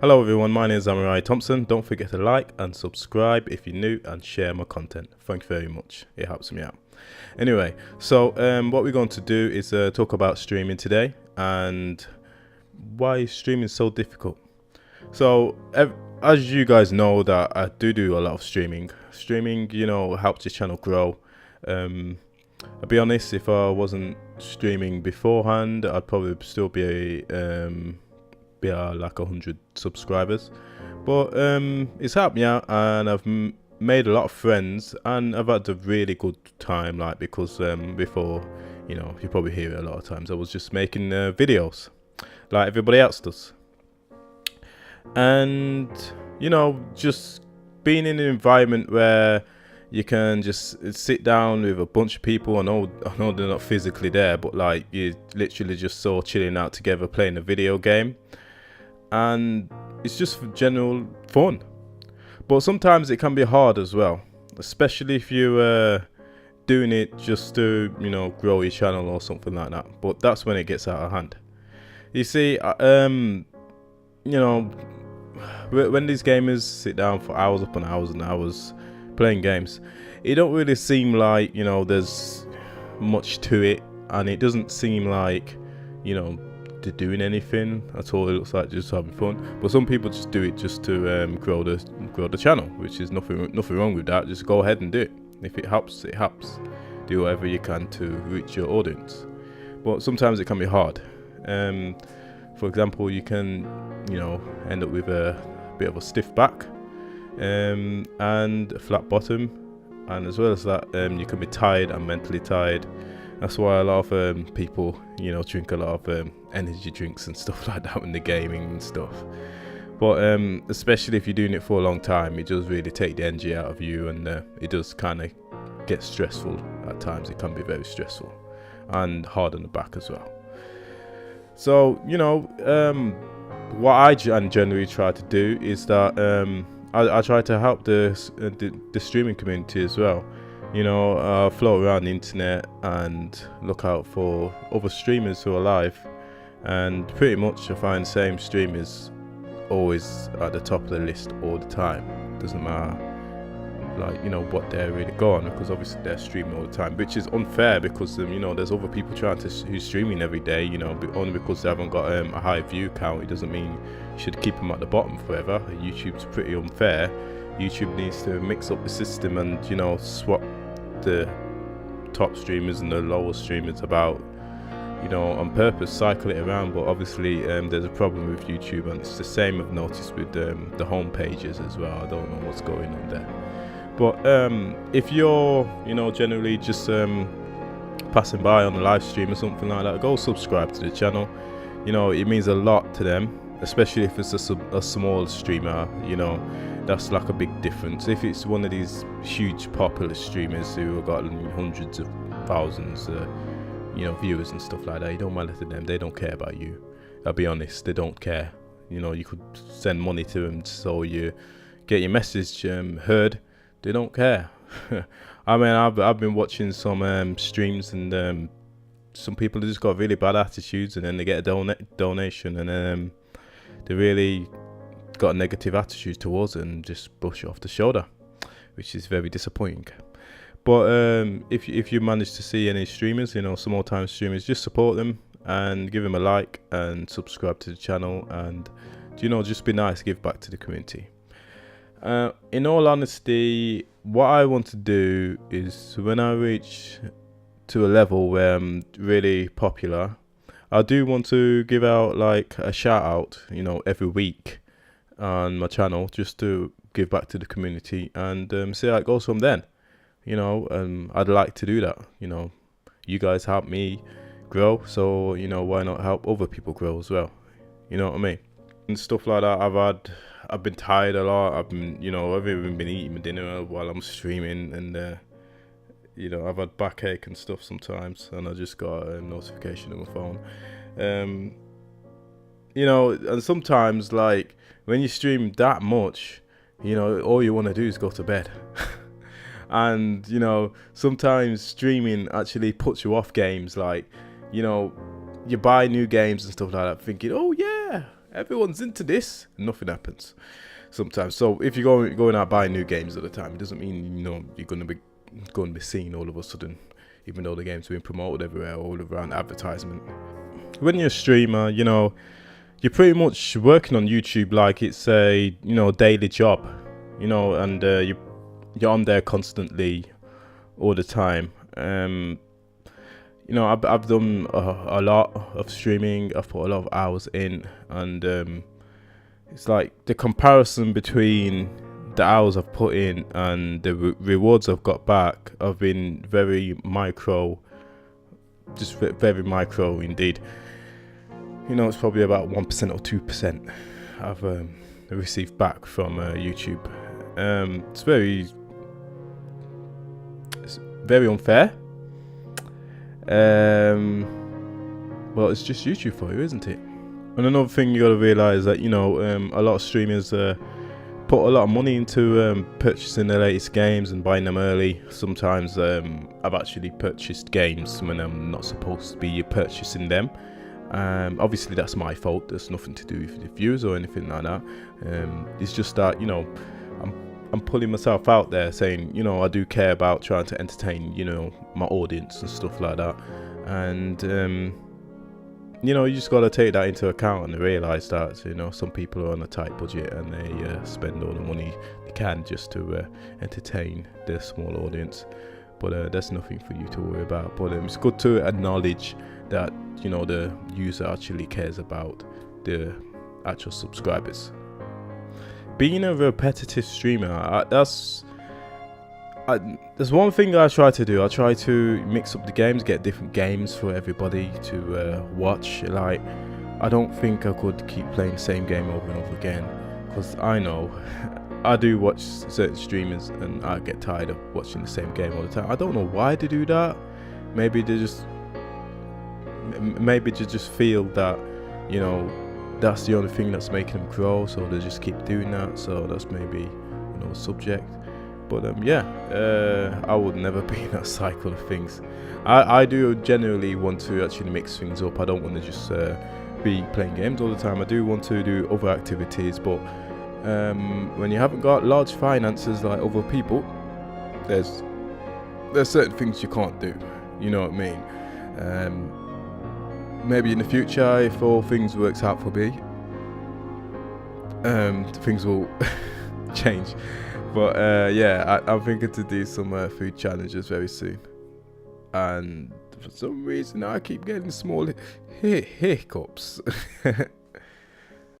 Hello everyone, my name is Amirai Thompson. Don't forget to like and subscribe if you're new and share my content. Thank you very much. It helps me out. Anyway, so what we're going to do is talk about streaming today and why streaming is so difficult. So as you guys know that I do a lot of streaming. Streaming, helps your channel grow. I'll be honest, if I wasn't streaming beforehand, I'd probably still be like 100 subscribers, but it's helped me out, and I've made a lot of friends, and I've had a really good time, like, because before, you probably hear it a lot of times, I was just making videos like everybody else does, and just being in an environment where you can just sit down with a bunch of people. I know they're not physically there, but like you literally just so chilling out together playing a video game, and it's just for general fun. But sometimes it can be hard as well, especially if you're doing it just to grow your channel or something like that. But that's when it gets out of hand. You see, when these gamers sit down for hours upon hours and hours playing games, it don't really seem like there's much to it, and it doesn't seem like they're doing anything at all. It looks like just having fun. But some people just do it just to grow the channel, which is nothing wrong with that. Just go ahead and do it. If it helps, it helps. Do whatever you can to reach your audience. But sometimes it can be hard. For example, you can end up with a bit of a stiff back and a flat bottom, and as well as that, you can be tired and mentally tired. That's why a lot of people drink a lot of energy drinks and stuff like that when they're gaming and stuff. But especially if you're doing it for a long time, it does really take the energy out of you, and it does kind of get stressful at times. It can be very stressful and hard on the back as well. So what I generally try to do is that I try to help the streaming community as well. Float around the internet and look out for other streamers who are live, and pretty much I find the same streamers always at the top of the list all the time. Doesn't matter what they're really go on, because obviously they're streaming all the time, which is unfair, because there's other people who's streaming every day. Only because they haven't got a high view count, it doesn't mean you should keep them at the bottom forever. YouTube's pretty unfair. YouTube needs to mix up the system and swap the top streamers and the lower streamers about, on purpose, cycle it around. But obviously there's a problem with YouTube, and it's the same I've noticed with the home pages as well. I don't know what's going on there. But if you're generally just passing by on a live stream or something like that, go subscribe to the channel. It means a lot to them, especially if it's a small streamer. That's like a big difference. If it's one of these huge popular streamers who have got hundreds of thousands viewers and stuff like that, it don't matter to them. They don't care about you. I'll be honest, they don't care. You could send money to them so you get your message heard. They don't care. I mean, I've been watching some streams, and some people just got really bad attitudes, and then they get a donation, and they really got a negative attitude towards it and just brush it off the shoulder, which is very disappointing. But if you manage to see any streamers, small time streamers, just support them and give them a like and subscribe to the channel, and just be nice, give back to the community. In all honesty, what I want to do is, when I reach to a level where I'm really popular, I do want to give out like a shout out, every week on my channel, just to give back to the community and see how it goes from then. I'd like to do that. You guys help me grow, so why not help other people grow as well? You know what I mean? And stuff like that. I've been tired a lot. I've even been eating my dinner while I'm streaming, and I've had backache and stuff sometimes, and I just got a notification on my phone. And sometimes, like, when you stream that much, all you want to do is go to bed. And sometimes streaming actually puts you off games. Like, you buy new games and stuff like that, thinking, oh yeah, everyone's into this, nothing happens sometimes. So if you're going out buying new games at the time, it doesn't mean you're going to be seen all of a sudden, even though the game's being promoted everywhere, all around advertisement. When you're a streamer, you're pretty much working on YouTube like it's a daily job, and you're on there constantly all the time. I've done a lot of streaming. I've put a lot of hours in, and it's like the comparison between the hours I've put in and the rewards I've got back have been very micro, just very micro indeed. It's probably about 1% or 2% I've received back from YouTube. It's very unfair. Well, it's just YouTube for you, isn't it? And another thing you got to realize that a lot of streamers put a lot of money into purchasing the latest games and buying them early. Sometimes I've actually purchased games when I'm not supposed to be purchasing them. Obviously that's my fault. There's nothing to do with the views or anything like that. It's just that I'm pulling myself out there, saying I do care about trying to entertain my audience and stuff like that. And you just got to take that into account and realize that some people are on a tight budget and they spend all the money they can just to entertain their small audience. But that's nothing for you to worry about. But it's good to acknowledge that the user actually cares about the actual subscribers. Being a repetitive streamer, there's one thing I try to do. I try to mix up the games, get different games for everybody to watch. Like, I don't think I could keep playing the same game over and over again, because I know I do watch certain streamers and I get tired of watching the same game all the time. I don't know why they do that. Maybe they just feel that that's the only thing that's making them grow, so they just keep doing that. So that's maybe a subject. But I would never be in that cycle of things. I do generally want to actually mix things up. I don't want to just be playing games all the time. I do want to do other activities, but when you haven't got large finances like other people, there's certain things you can't do. You know what I mean? Maybe in the future, if all things works out for me, things will change. But I'm thinking to do some food challenges very soon. And for some reason, I keep getting small hiccups.